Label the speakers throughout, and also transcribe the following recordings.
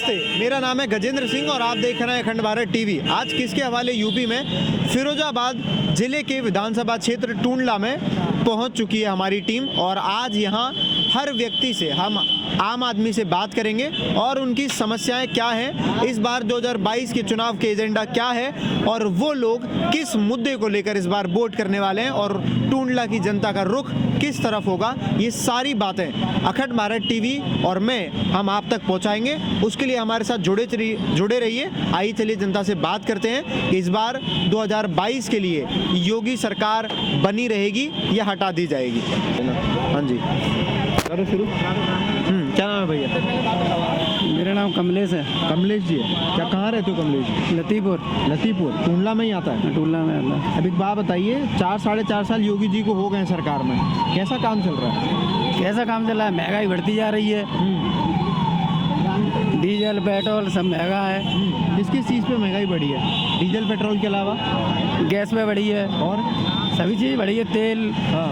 Speaker 1: नमस्ते, मेरा नाम है गजेंद्र सिंह और आप देख रहे हैं अखंड भारत टीवी। आज किसके हवाले यूपी में फिरोजाबाद जिले के विधानसभा क्षेत्र टूंडला में पहुंच चुकी है हमारी टीम और आज यहां हर व्यक्ति से हम आम आदमी से बात करेंगे और उनकी समस्याएं क्या हैं, इस बार 2022 के चुनाव के एजेंडा क्या है और वो लोग किस मुद्दे को लेकर इस बार वोट करने वाले हैं और टूंडला की जनता का रुख किस तरफ होगा। ये सारी बातें अखंड भारत टीवी और हम आप तक पहुंचाएंगे। उसके लिए हमारे साथ जुड़े रहिए। आइए चलिए जनता से बात करते हैं कि इस बार 2022 के लिए योगी सरकार बनी रहेगी या हटा दी जाएगी। हाँ जी, करो शुरू। क्या नाम है भैया?
Speaker 2: मेरा नाम कमलेश है।
Speaker 1: कमलेश जी है क्या? कहाँ रहते हो कमलेश जी? लतीपुर टूंडला में ही आता है?
Speaker 2: टूंडला में आता है।
Speaker 1: अब एक बात बताइए, 4-4.5 साल योगी जी को हो गए सरकार में, कैसा काम चल रहा है?
Speaker 2: कैसा काम चल रहा है? महंगाई बढ़ती जा रही है, डीजल पेट्रोल सब महंगा है।
Speaker 1: किस किस चीज़ पे महंगाई बढ़ी है? डीजल पेट्रोल के अलावा
Speaker 2: गैस पे बढ़ी है
Speaker 1: और
Speaker 2: सभी चीज़ बढ़ी है, तेल,
Speaker 1: हाँ,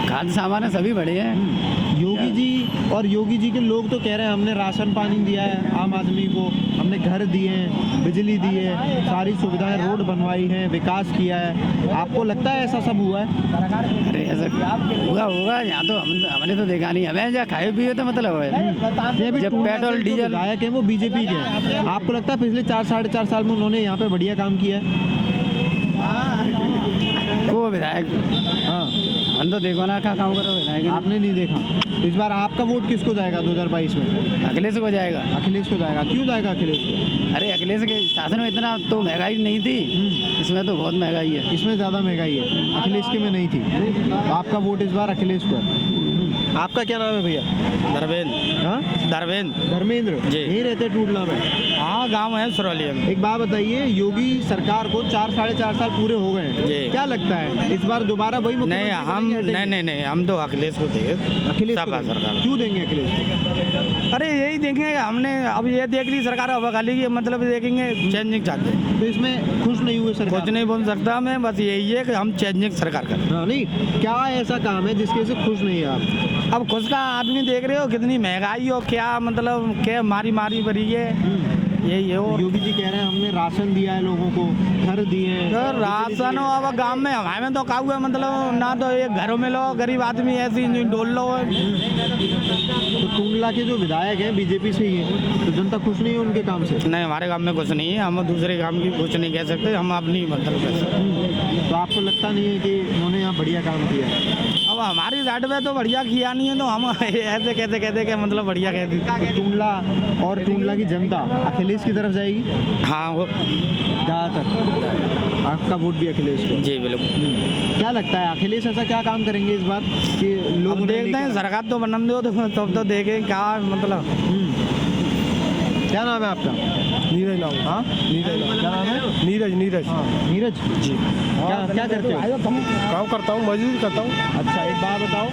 Speaker 2: खाद्य सामान है, सभी बढ़े हैं।
Speaker 1: योगी जी के लोग तो कह रहे हैं हमने राशन पानी दिया है आम आदमी को, हमने घर दिए हैं, बिजली दी है, सारी सुविधाएं, रोड बनवाई है, विकास किया है। आपको लगता है ऐसा सब हुआ है?
Speaker 2: अरे ऐसा होगा यहाँ तो हमने तो देखा नहीं। हमें जहाँ खाए पिए तो मतलब है जब पेट्रोल डीजल
Speaker 1: विधायक है वो बीजेपी के हैं। आपको लगता है पिछले 4-4.5 साल में उन्होंने यहाँ पे बढ़िया काम किया है?
Speaker 2: वो विधायक,
Speaker 1: हाँ,
Speaker 2: हम तो देखो ना क्या काम करो विधायक।
Speaker 1: आपने नहीं देखा। तो इस बार आपका वोट किसको जाएगा 2022 में?
Speaker 2: अखिलेश को जाएगा।
Speaker 1: अखिलेश को जाएगा। क्यों जाएगा अखिलेश को?
Speaker 2: अरे अखिलेश के शासन में इतना तो महंगाई नहीं थी, इसमें तो बहुत महंगाई है।
Speaker 1: इसमें ज़्यादा महंगाई है, अखिलेश के में नहीं थी। तो आपका वोट इस बार अखिलेश को है। आपका क्या नाम है भैया?
Speaker 2: धर्मेंद्र।
Speaker 1: हाँ, धर्मेंद्र
Speaker 2: जी।
Speaker 1: यहीं रहते टूंडला में?
Speaker 2: हाँ, गांव है सुरौलिया में।
Speaker 1: एक बात बताइए, योगी सरकार को 4-4.5 साल पूरे हो गए हैं, क्या लगता है इस बार दोबारा वही
Speaker 2: नहीं हम तो अखिलेश को देंगे।
Speaker 1: अखिलेश को
Speaker 2: सरकार
Speaker 1: क्यों देंगे अखिलेश को?
Speaker 2: अरे यही देखेंगे हमने, अब ये देख ली सरकार, अब खाली की मतलब देखेंगे चेंजिंग चाहते हैं।
Speaker 1: तो इसमें खुश नहीं हुए सरकार?
Speaker 2: कुछ नहीं बोल सकता मैं, बस यही है कि हम चेंजिंग सरकार कर।
Speaker 1: हाँ, नहीं, क्या ऐसा काम है जिसकी वजह से खुश नहीं है आप?
Speaker 2: अब खुश का आदमी देख रहे हो कितनी महंगाई हो, क्या मतलब क्या मारी भरी है, यही है। और
Speaker 1: योगी जी कह रहे हैं हमने राशन दिया है लोगों को, घर दिए हैं।
Speaker 2: तो राशन हो, अब गांव में हमारे तो का हुआ मतलब ना, तो ये घरों में लो, गरीब आदमी ऐसी डोल लो।
Speaker 1: तो टूंडला के जो विधायक हैं बीजेपी से ही हैं, तो जनता खुश नहीं है उनके काम से?
Speaker 2: नहीं, हमारे काम में कुछ नहीं है, हम दूसरे काम की कुछ नहीं कह सकते, हम अपनी मतलब कह सकते।
Speaker 1: तो आपको लगता नहीं है कि उन्होंने यहाँ बढ़िया काम किया है?
Speaker 2: अब हमारी साइड में तो बढ़िया किया नहीं है, तो हम ऐसे कैसे कहते कि मतलब बढ़िया कहते।
Speaker 1: तो टूंडला और टूंडला की जनता अखिलेश की तरफ जाएगी
Speaker 2: हाँ, वो
Speaker 1: ज़्यादातर। आपका वोट भी अखिलेश को?
Speaker 2: जी बिल्कुल।
Speaker 1: क्या लगता है अखिलेश ऐसा क्या काम करेंगे इस बार कि लोग
Speaker 2: देखते हैं, सरकार तो बनने दो तब तो देखें क्या मतलब।
Speaker 1: क्या नाम है आपका?
Speaker 2: नीरज नाम।
Speaker 1: हाँ, नीरज। क्या नाम है?
Speaker 2: नीरज।
Speaker 1: हाँ, नीरज जी। क्या करते हो?
Speaker 2: काम करता हूँ, मजदूरी करता हूँ।
Speaker 1: अच्छा, एक बात बताओ,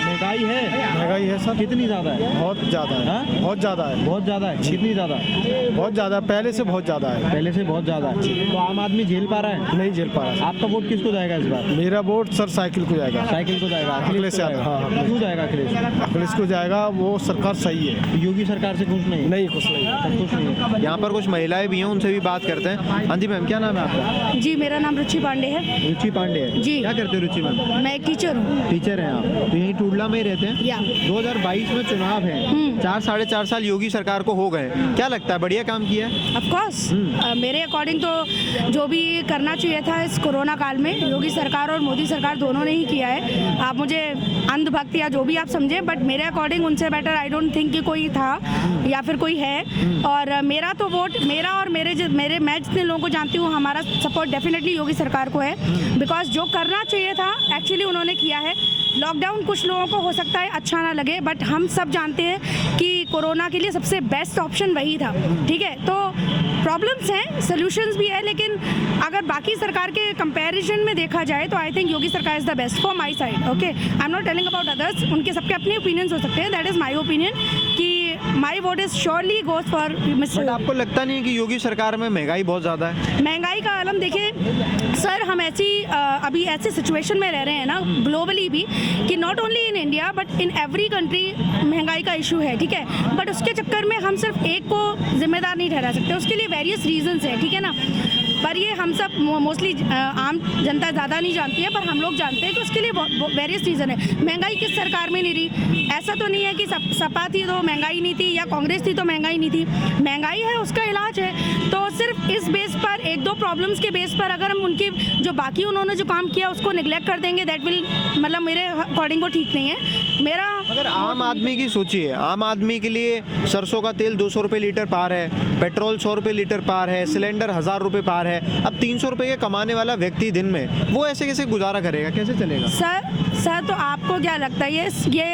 Speaker 1: महंगाई है सर? कितनी ज़्यादा है?
Speaker 2: बहुत ज़्यादा है।
Speaker 1: हाँ?
Speaker 2: बहुत ज़्यादा है।
Speaker 1: बहुत ज़्यादा है? कितनी ज़्यादा है?
Speaker 2: बहुत ज़्यादा, पहले से बहुत ज़्यादा है।
Speaker 1: पहले से बहुत ज़्यादा है। तो आम आदमी झेल पा रहा है?
Speaker 2: नहीं झेल पा रहा।
Speaker 1: आपका वोट किसको जाएगा इस बार?
Speaker 2: मेरा वोट सर साइकिल को जाएगा।
Speaker 1: साइकिल को जाएगा? अखिलेश को जाएगा?
Speaker 2: हाँ,
Speaker 1: क्यों जाएगा अखिलेश?
Speaker 2: अखिलेश को जाएगा, वो सरकार सही है।
Speaker 1: योगी सरकार से खुश नहीं?
Speaker 2: नहीं, कुछ नहीं।
Speaker 1: खुश नहीं है। यहाँ पर कुछ महिलाएं भी हैं, उनसे भी बात करते हैं। हाँ जी मैम, क्या नाम है आपका?
Speaker 3: जी, मेरा नाम रुचि पांडे है।
Speaker 1: रुचि पांडे है
Speaker 3: जी।
Speaker 1: क्या करते हो रुचि मैम?
Speaker 3: मैं एक टीचर हूँ।
Speaker 1: टीचर हैं आप? तो यहीं टूंडला में ही रहते हैं?
Speaker 3: या
Speaker 1: 2022 में चुनाव है, 4-4.5 साल योगी सरकार को हो गए, क्या लगता है बढ़िया काम किया है?
Speaker 3: ऑफ कोर्स मेरे अकॉर्डिंग तो जो भी करना चाहिए था इस कोरोना काल में योगी सरकार और मोदी सरकार दोनों ने ही किया है। आप मुझे अंधभक्त या जो भी आप समझे, बट मेरे अकॉर्डिंग उनसे बेटर आई डोंट थिंक कि कोई था या फिर कोई है। और मेरा तो वोट, मेरा और मैं जितने लोगों को जानती हूँ, हमारा सपोर्ट डेफिनेटली योगी सरकार को है। बिकॉज जो करना चाहिए था एक्चुअली उन्होंने किया है। लॉकडाउन कुछ लोगों को हो सकता है अच्छा ना लगे, बट हम सब जानते हैं कि कोरोना के लिए सबसे बेस्ट ऑप्शन वही था। ठीक है, तो प्रॉब्लम्स हैं, सॉल्यूशंस भी है, लेकिन अगर बाकी सरकार के कंपैरिजन में देखा जाए तो आई थिंक योगी सरकार is the best for my side. Okay, I am not telling about others, उनके सबके अपने ओपिनियंस हो सकते हैं। दैट इज़ माई ओपिनियन कि माई vote is surely goes for mister.
Speaker 1: आपको लगता नहीं है कि योगी सरकार में महंगाई बहुत ज़्यादा है?
Speaker 3: महंगाई का आलम देखिए सर, हम अभी ऐसी सिचुएशन में रह रहे हैं ना ग्लोबली भी, कि not only in India but in every country महंगाई का इशू है, ठीक है। बट उसके चक्कर में हम सिर्फ एक को जिम्मेदार नहीं ठहरा सकते, उसके लिए वेरियस रीजंस है, ठीक है ना। पर ये हम सब मोस्टली आम जनता ज़्यादा नहीं जानती है, पर हम लोग जानते हैं कि उसके लिए वेरियस रीज़न है। महंगाई किस सरकार में नहीं रही, ऐसा तो नहीं है कि सपा थी तो महंगाई नहीं थी या कांग्रेस थी तो महंगाई नहीं थी। महंगाई है, उसका इलाज है। तो सिर्फ इस बेस पर, एक दो प्रॉब्लम्स के बेस पर अगर हम उनकी जो बाकी उन्होंने जो काम किया उसको निगलेक्ट कर देंगे, दैट विल, मतलब मेरे अकॉर्डिंग वो ठीक नहीं है। मेरा
Speaker 1: अगर आम आदमी की सोचिए, आम आदमी के लिए सरसों का तेल 200 रुपये लीटर पार है, पेट्रोल 100 रुपये लीटर पार है, सिलेंडर 1000 रुपये पार है। अब 300 रुपये के कमाने वाला व्यक्ति दिन में वो ऐसे कैसे गुजारा करेगा, कैसे चलेगा?
Speaker 3: सर तो आपको क्या लगता है ये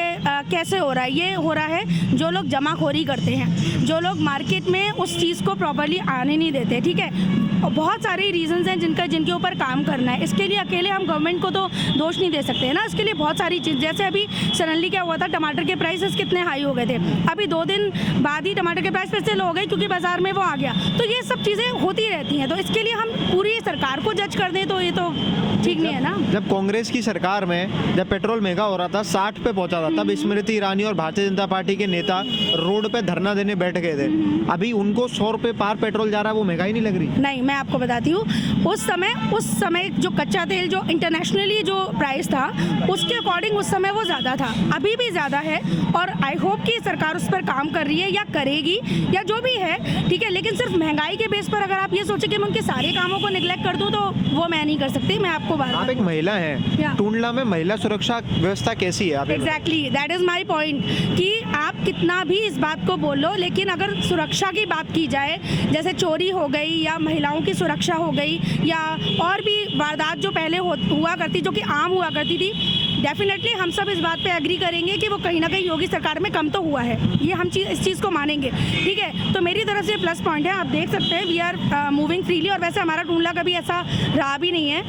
Speaker 3: कैसे हो रहा है? ये हो रहा है जो लोग जमाखोरी करते हैं, जो लोग मार्केट में उस चीज़ को प्रॉपर्ली आने नहीं देते, ठीक है। और बहुत सारे रीजंस हैं जिनके ऊपर काम करना है। इसके लिए अकेले हम गवर्नमेंट को तो दोष नहीं दे सकते हैं ना, इसके लिए बहुत सारी चीज़, जैसे अभी सडनली क्या हुआ था, टमाटर के प्राइसेस कितने हाई हो गए थे, अभी 2 दिन बाद ही टमाटर के प्राइस फिर से लो हो गए क्योंकि बाजार में वो आ गया। तो ये सब चीज़ें होती रहती हैं, तो इसके लिए हम पूरी सरकार को जज कर दें तो ये तो ठीक नहीं है ना।
Speaker 1: जब कांग्रेस की सरकार में जब पेट्रोल महंगा हो रहा था, 60 पे पहुंचा था, तब स्मृति ईरानी और भारतीय जनता पार्टी के नेता रोड पे धरना देने बैठ गए थे। अभी उनको 100 रुपये पार पेट्रोल जा रहा है, वो महंगाई नहीं लग रही?
Speaker 3: नहीं, मैं आपको बताती हूँ, उस समय जो कच्चा तेल जो इंटरनेशनली जो प्राइस था उसके अकॉर्डिंग उस समय वो ज़्यादा था, अभी भी ज़्यादा है। और आई होप कि सरकार उस पर काम कर रही है या करेगी या जो भी है, ठीक है। लेकिन सिर्फ महंगाई के बेस पर अगर आप ये सोचे कि मैं उनके सारे कामों को निगलेक्ट कर दूँ तो वो मैं नहीं कर सकती। मैं आपको बात,
Speaker 1: आप एक महिला हैं,
Speaker 3: या।
Speaker 1: टूंडला में महिला सुरक्षा व्यवस्था कैसी है? आप
Speaker 3: exactly that is my point कि आप कितना भी इस बात को बोलो, लेकिन अगर सुरक्षा की बात की जाए, जैसे चोरी हो गई या महिलाओं की सुरक्षा हो गई या और भी वारदात जो पहले हुआ करती, जो कि आम हुआ करती थी, डेफिनेटली हम सब इस बात पे एग्री करेंगे कि वो कहीं ना कहीं योगी सरकार में कम तो हुआ है, ये हम इस चीज़ को मानेंगे, ठीक है। तो मेरी तरफ से प्लस पॉइंट है, आप देख सकते हैं वी आर मूविंग फ्रीली। और वैसे हमारा टूंडला कभी ऐसा रहा भी नहीं है,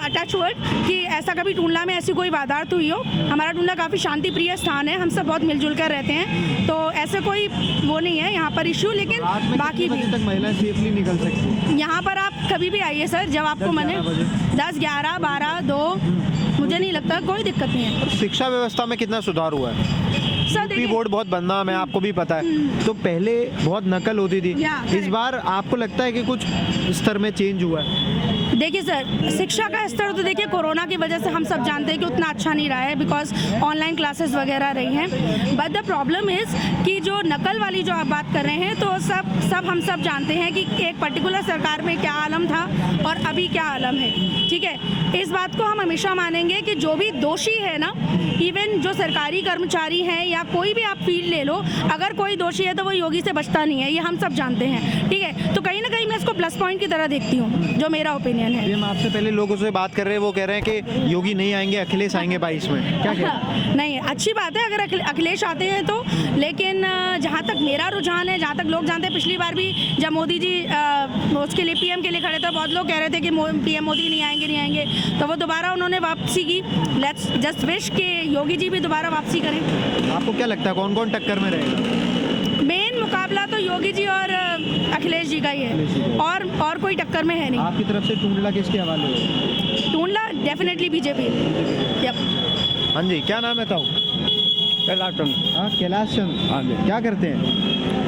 Speaker 3: अटैच वर्ड, कि ऐसा कभी टूंडला में ऐसी कोई वारदात हुई हो। हमारा टूंडला काफ़ी शांति प्रिय स्थान है, हम सब बहुत मिलजुल कर रहते हैं, तो ऐसे कोई वो नहीं है यहाँ पर इशू। लेकिन बाकी भी
Speaker 1: तक महिलाएं सेफली निकल सकती?
Speaker 3: यहाँ पर आप कभी भी आइए सर, जब आपको मने 10, 11, 12, 2, मुझे नहीं लगता कोई दिक्कत नहीं है।
Speaker 1: शिक्षा व्यवस्था में कितना सुधार हुआ है?
Speaker 3: सर
Speaker 1: यूपी
Speaker 3: देखिए,
Speaker 1: बोर्ड बहुत बदनाम है, आपको भी पता है। तो पहले बहुत नकल होती थी,
Speaker 3: या,
Speaker 1: इस बार आपको लगता है कि कुछ स्तर में चेंज हुआ है?
Speaker 3: देखिए सर, शिक्षा का स्तर तो देखिए कोरोना की वजह से हम सब जानते हैं कि उतना अच्छा नहीं रहा है, बिकॉज ऑनलाइन क्लासेस वगैरह रही हैं। बट द प्रॉब्लम इज़ कि जो नकल वाली जो आप बात कर रहे हैं, तो सब हम सब जानते हैं कि एक पर्टिकुलर सरकार में क्या आलम था और अभी क्या आलम है, ठीक है। इस बात को हम हमेशा मानेंगे कि जो भी दोषी है ना, इवन जो सरकारी कर्मचारी हैं या कोई भी आप फील्ड ले लो, अगर कोई दोषी है तो वो योगी से बचता नहीं है, ये हम सब जानते हैं, ठीक है। तो कहीं ना कहीं मैं इसको प्लस पॉइंट की तरह देखती हूँ, जो मेरा ओपिनियन है।
Speaker 1: हम आपसे पहले लोगों से बात कर रहे हैं, वो कह रहे हैं कि योगी नहीं आएंगे, अखिलेश आएंगे 22 में, क्या कहते हैं?
Speaker 3: नहीं, अच्छी बात है अगर अखिलेश आते हैं तो, लेकिन जहाँ तक मेरा रुझान है, जहाँ तक लोग जानते हैं, पिछली बार भी जब मोदी जी उसके लिए पीएम के लिए खड़े थे, बहुत लोग कह रहे थे कि पीएम मोदी नहीं आएंगे, तो वो दोबारा उन्होंने वापसी की। लेट्स जस्ट विश कि योगी जी भी दोबारा वापसी करें।
Speaker 1: आपको क्या लगता है कौन कौन टक्कर में रहेगा?
Speaker 3: मेन मुकाबला तो योगी जी और अखिलेश जी का ही है, और कोई टक्कर में है नहीं।
Speaker 1: आपकी तरफ से टूंडला किसके हवाले हो?
Speaker 3: Tundla definitely BJP. यप।
Speaker 1: हाँ जी, क्या नाम है ताऊ?
Speaker 2: कैलाश चंद।
Speaker 1: हाँ, कैलाश चंद।
Speaker 2: हाँ जी।
Speaker 1: क्या करते हैं?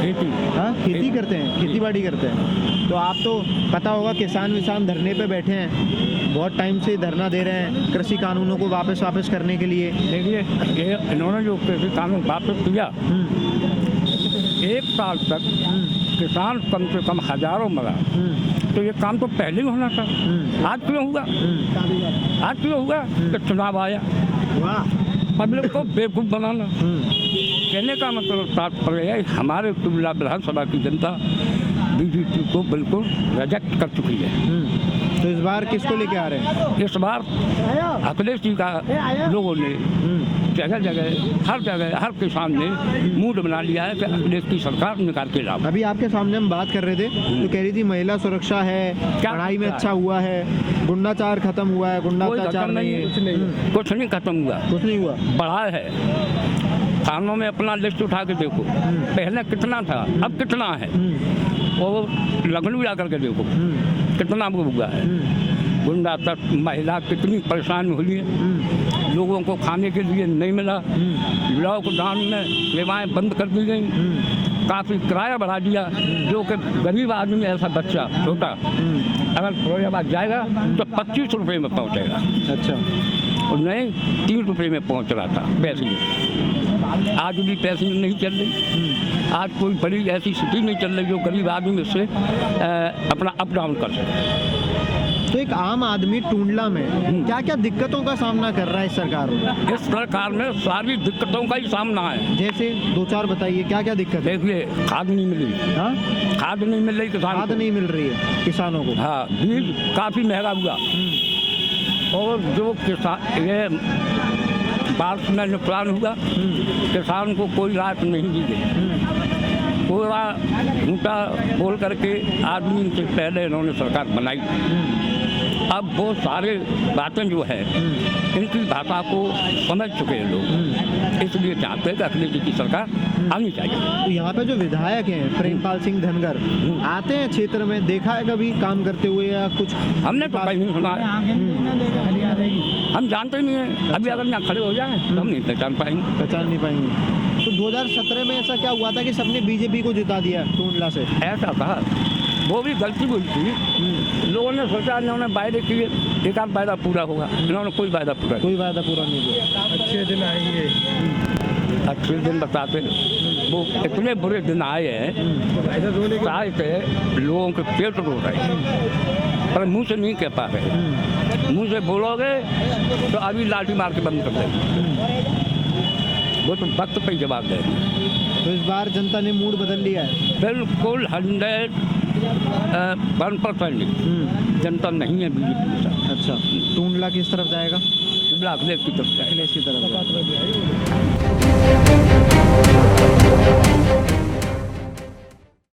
Speaker 2: खेती।
Speaker 1: हाँ, खेती करते हैं, खेती बाड़ी करते हैं। तो आप तो पता होगा किसान विसान धरने पे बैठे हैं, बहुत टाइम से धरना दे रहे हैं कृषि कानूनों को वापस करने के लिए।
Speaker 2: देखिए, ये इन्होंने जो कृषि कानून वापस किया, 1 साल तक किसान कम से कम हजारों मरा, तो ये काम तो पहले ही होना था। आज क्यों हुआ? आज क्यों हुआ कि चुनाव आया,
Speaker 1: वाह,
Speaker 2: पब्लिक को बेवकूफ़ बनाना। कहने का मतलब तात्पर्य है, हमारे टूंडला विधानसभा की जनता बीजेपी को बिल्कुल रिजेक्ट कर चुकी है।
Speaker 1: तो इस बार किसको लेके आ रहे हैं?
Speaker 2: इस बार अखिलेश जी का लोगों ने जगह जगह हर किसान ने मूड बना लिया है कि अखिलेश की सरकार निकाल के लाओ।
Speaker 1: अभी आपके सामने हम बात कर रहे थे, तो कह रही थी महिला सुरक्षा है, पढ़ाई में अच्छा हुआ है, गुंडाचार खत्म हुआ है, गुंडा अत्याचार नहीं है,
Speaker 2: कुछ नहीं खत्म हुआ,
Speaker 1: कुछ नहीं हुआ,
Speaker 2: बढ़ा है। थानों में अपना लिस्ट उठा के देखो, पहले कितना था, अब कितना है, वो लगन भी आकर के देखो कितना हुआ है। गुंडा तक महिला कितनी परेशान हुई है, लोगों को खाने के लिए नहीं मिला, लॉकडाउन में सेवाएं बंद कर दी गई, काफ़ी किराया बढ़ा दिया, जो कि गरीब आदमी ऐसा बच्चा छोटा अगर फिरोजाबाद जाएगा तो 25 रुपये में पहुँचेगा।
Speaker 1: अच्छा,
Speaker 2: और नहीं 3 रुपये में पहुँच रहा था पैसेंजर। आज भी पैसेंजर नहीं चल रही, आज कोई बड़ी ऐसी सिटी नहीं चल रही जो गरीब आदमी उससे अपना अप डाउन कर सके।
Speaker 1: तो एक आम आदमी टूंडला में क्या क्या दिक्कतों का सामना कर रहा है इस सरकार में?
Speaker 2: इस सरकार में सारी दिक्कतों का ही सामना है।
Speaker 1: जैसे 2-4 बताइए, क्या क्या दिक्कत है?
Speaker 2: देखिए, खाद नहीं मिल रही,
Speaker 1: हाँ,
Speaker 2: खाद नहीं मिल रही किसान
Speaker 1: खाद
Speaker 2: को।
Speaker 1: नहीं मिल रही है किसानों को।
Speaker 2: हाँ, बीज काफ़ी महंगा हुआ, और जो किसान ये बारिश में नुकसान हुआ, किसान को कोई राहत नहीं दी गई। पूरा झूठा बोल करके आदमी से पहले इन्होंने सरकार बनाई। अब वो सारे बातें जो है इनकी भाषा को समझ चुके हैं लोग, इसलिए चाहते हैं कि अखिलेश जी की सरकार आनी चाहिए।
Speaker 1: तो यहाँ पे जो विधायक हैं प्रेमपाल सिंह धनगर आते हैं क्षेत्र में, देखा है कभी काम करते हुए या कुछ?
Speaker 2: हमने तो कहीं नहीं सुना है, हम जानते ही नहीं हैं। अभी अगर यहाँ खड़े हो जाएं तो हम नहीं पहचान पाएंगे।
Speaker 1: पहचान नहीं पाएंगे। तो 2017 में ऐसा क्या हुआ था कि सबने बीजेपी को जिता दिया टूंडला से?
Speaker 2: ऐसा था, वो भी गलती हुई थी। लोगों ने सोचा, इन्होंने वायदे किए, एक आध वायदा पूरा होगा, इन्होंने कोई वायदा पूरा
Speaker 1: कोई वायदा पूरा नहीं किया।
Speaker 4: अच्छे दिन आएंगे,
Speaker 2: अच्छे दिन बताते, वो इतने बुरे दिन आए हैं, शायद के लोगों के पेट रो रहे हैं, पर मुंह से नहीं कह पा रहे। मुंह से बोलोगे तो अभी लाठी मार के बंद कर देंगे, वो तो वक्त पे जवाब देंगे।
Speaker 1: तो इस बार जनता ने मूड बदल लिया है?
Speaker 2: बिल्कुल 101% जनता नहीं है बीजेपी के साथ।
Speaker 1: अच्छा, टूंडला किस तरफ जाएगा?
Speaker 2: अखिलेश की तरफ जाए।
Speaker 1: अखिलेश की तरफ जाएगा।